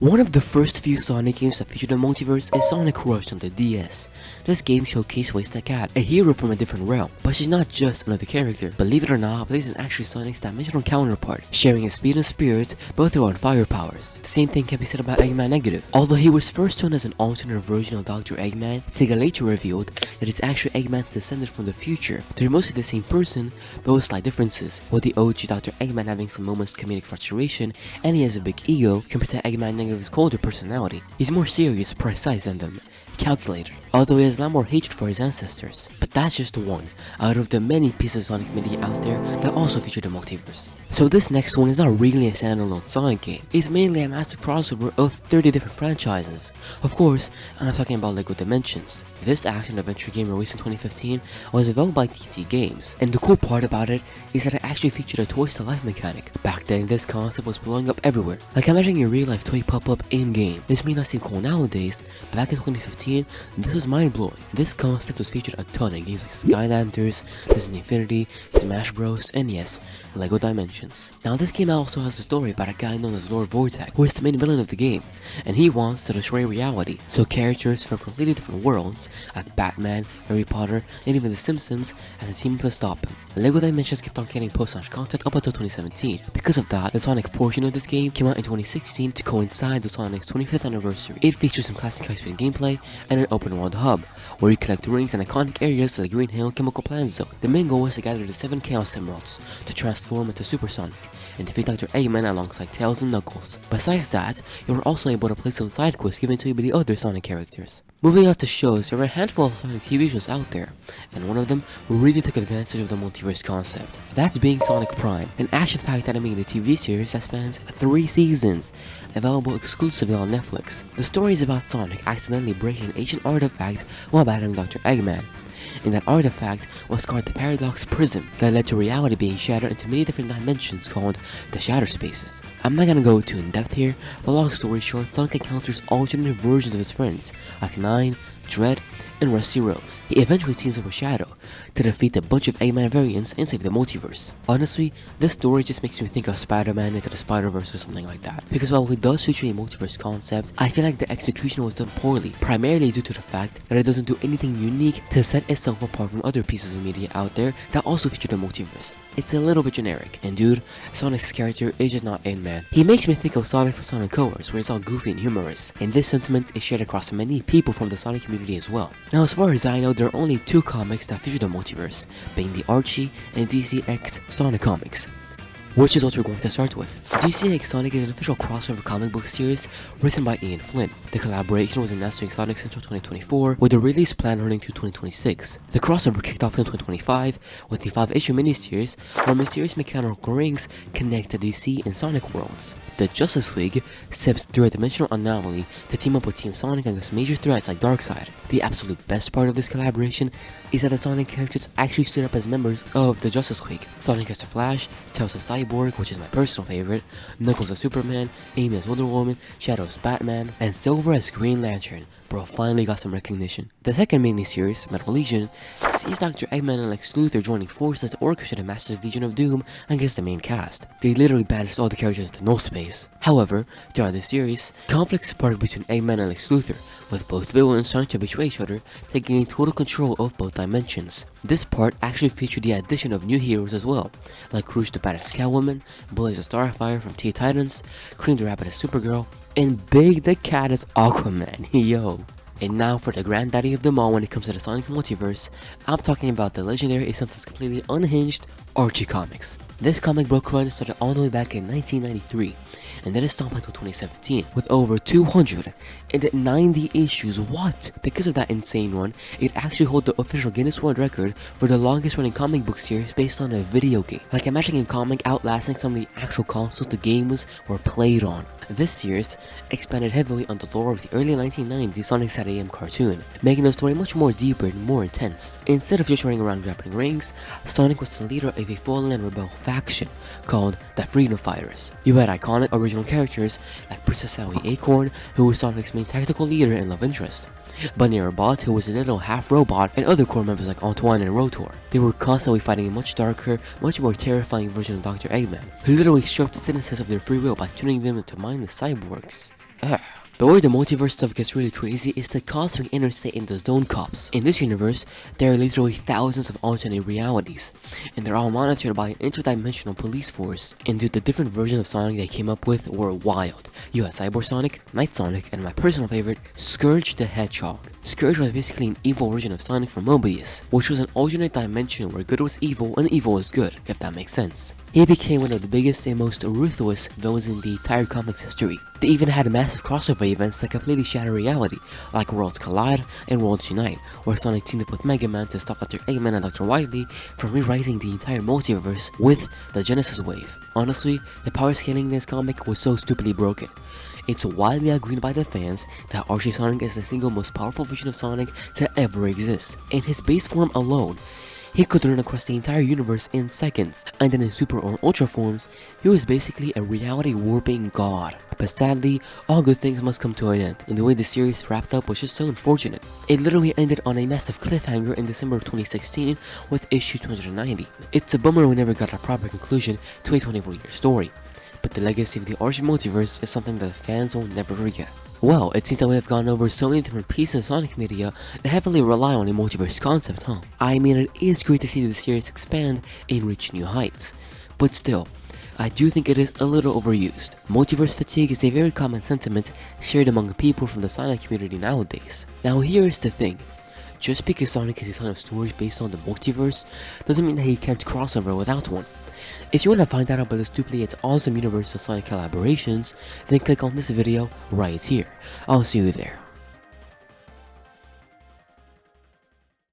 One of the first few Sonic games that featured a multiverse is Sonic Rush on the DS. This game showcased Waste the Cat, a hero from a different realm, but she's not just another character. Believe it or not, Blaze is actually Sonic's dimensional counterpart, sharing his speed and spirit, both through on fire powers. The same thing can be said about Eggman Negative. Although he was first shown as an alternate version of Dr. Eggman, Sega later revealed that it's actually Eggman descended from the future. They're mostly the same person, but with slight differences, with the OG Dr. Eggman having some moments of comedic frustration, and he has a big ego compared to Eggman Negative's colder personality. He's more serious, precise, and calculated, although he has a lot more hatred for his ancestors. But that's just one out of the many pieces of Sonic media out there that also feature the multiverse. So this next one is not really a standalone Sonic game. It's mainly a master crossover of 30 different franchises. Of course, I'm not talking about Lego Dimensions. This action-adventure game released in 2015 was developed by TT Games, and the cool part about it is that it actually featured a Toys to Life mechanic. Back then, this concept was blowing up everywhere. Like imagining a real-life toy pop-up in-game. This may not seem cool nowadays, but back in 2015, this was mind-blowing. This concept was featured a ton in games like Skylanders, Disney Infinity, Smash Bros, and yes, Lego Dimensions. Now this game also has a story about a guy known as Lord Vortex, who is the main villain of the game, and he wants to destroy reality. So characters from completely different worlds, like Batman, Harry Potter, and even The Simpsons, has a team up to stop him. Lego Dimensions kept on getting post-launch content up until 2017. Because of that, the Sonic portion of this game came out in 2016 to coincide with Sonic's 25th anniversary. It features some classic high-speed gameplay and an open-world hub, where you collect rings in iconic areas like Green Hill Chemical Plant Zone. The main goal is to gather the 7 Chaos Emeralds to transform into Super Sonic and defeat Dr. Eggman alongside Tails and Knuckles. Besides that, you are also able to play some side quests given to you by the other Sonic characters. Moving on to shows, there are a handful of Sonic TV shows out there, and one of them really took advantage of the multiverse concept. That's being Sonic Prime, an action-packed animated TV series that spans 3 seasons, available exclusively on Netflix. The story is about Sonic accidentally breaking an ancient artifact while battling Dr. Eggman. And that artifact was called the Paradox Prism that led to reality being shattered into many different dimensions called the Shatter Spaces. I'm not gonna go too in depth here, but long story short, Sonic encounters alternate versions of his friends like Nine, Dread, and Rusty Rose. He eventually teams up with Shadow to defeat a bunch of Eggman variants and save the multiverse. Honestly, this story just makes me think of Spider-Man Into the Spider-Verse or something like that. Because while it does feature a multiverse concept, I feel like the execution was done poorly, primarily due to the fact that it doesn't do anything unique to set itself apart from other pieces of media out there that also feature the multiverse. It's a little bit generic, and dude, Sonic's character is just not in, man. He makes me think of Sonic from Sonic Colors, where it's all goofy and humorous, and this sentiment is shared across many people from the Sonic community as well. Now, as far as I know, there are only 2 comics that feature the multiverse, being the Archie and DC X Sonic comics, which is what we're going to start with. DC X Sonic is an official crossover comic book series written by Ian Flynn. The collaboration was announced during Sonic Central 2024, with the release plan running to 2026. The crossover kicked off in 2025 with the 5-issue miniseries where mysterious mechanical rings connect to DC and Sonic worlds. The Justice League steps through a dimensional anomaly to team up with Team Sonic against major threats like Darkseid. The absolute best part of this collaboration is that the Sonic characters actually stood up as members of the Justice League. Sonic has the Flash, Tails the Cyborg, which is my personal favorite, Knuckles as Superman, Amy as Wonder Woman, Shadow as Batman, and Silver as Green Lantern. Bro finally got some recognition. The second mini-series, Metal Legion, sees Dr. Eggman and Lex Luthor joining forces to orchestrate a massive Legion of Doom against the main cast. They literally banished all the characters into no space. However, throughout the series, conflicts spark between Eggman and Lex Luthor, with both villains trying to betray each other to gain total control of both dimensions. This part actually featured the addition of new heroes as well, like Rouge the Badass Catwoman, Blaze the Starfire from Teen Titans, Cream the Rabbit as Supergirl, and Big the Cat as Aquaman. Yo. And now for the granddaddy of them all when it comes to the Sonic multiverse, I'm talking about the legendary and sometimes completely unhinged Archie comics. This comic book run started all the way back in 1993, and then it stopped until 2017 with over 290 issues. What? Because of that insane run, it actually holds the official Guinness World Record for the longest running comic book series based on a video game. Like imagining a comic outlasting some of the actual consoles the games were played on. This series expanded heavily on the lore of the early 1990s Sonic Saturday AM cartoon, making the story much more deeper and more intense. Instead of just running around grabbing rings, Sonic was the leader of a fallen and rebel faction called the Freedom Fighters. You had iconic original characters like Princess Sally Acorn, who was Sonic's main tactical leader and love interest, Bunny Robot, who was a little half-robot, and other core members like Antoine and Rotor. They were constantly fighting a much darker, much more terrifying version of Dr. Eggman, who literally stripped citizens of their free will by turning them into mindless cyborgs. But where the multiverse stuff gets really crazy is the cosmic Interstate and the Zone Cops. In this universe, there are literally thousands of alternate realities, and they're all monitored by an interdimensional police force. And dude, the different versions of Sonic they came up with were wild. You had Cyber Sonic, Night Sonic, and my personal favorite, Scourge the Hedgehog. Scourge was basically an evil version of Sonic from Mobius, which was an alternate dimension where good was evil and evil was good, if that makes sense. He became one of the biggest and most ruthless villains in the entire comics history. They even had massive crossover events that completely shatter reality, like Worlds Collide and Worlds Unite, where Sonic teamed up with Mega Man to stop Dr. Eggman and Dr. Wily from rewriting the entire multiverse with the Genesis Wave. Honestly, the power scaling in this comic was so stupidly broken. It's widely agreed by the fans that Archie Sonic is the single most powerful version of Sonic to ever exist. In his base form alone, he could run across the entire universe in seconds, and then in Super or Ultra forms, he was basically a reality warping god. But sadly, all good things must come to an end, and the way the series wrapped up was just so unfortunate. It literally ended on a massive cliffhanger in December of 2016 with issue 290. It's a bummer we never got a proper conclusion to a 24-year story, but the legacy of the Archie multiverse is something that fans will never forget. Well, it seems that we have gone over so many different pieces of Sonic media that heavily rely on a multiverse concept, huh? I mean, it is great to see the series expand and reach new heights, but still, I do think it is a little overused. Multiverse fatigue is a very common sentiment shared among people from the Sonic community nowadays. Now here is the thing. Just because Sonic is a ton of stories based on the multiverse doesn't mean that he can't cross over without one. If you want to find out about the stupidly yet awesome universe of Sonic collaborations, then click on this video right here. I'll see you there.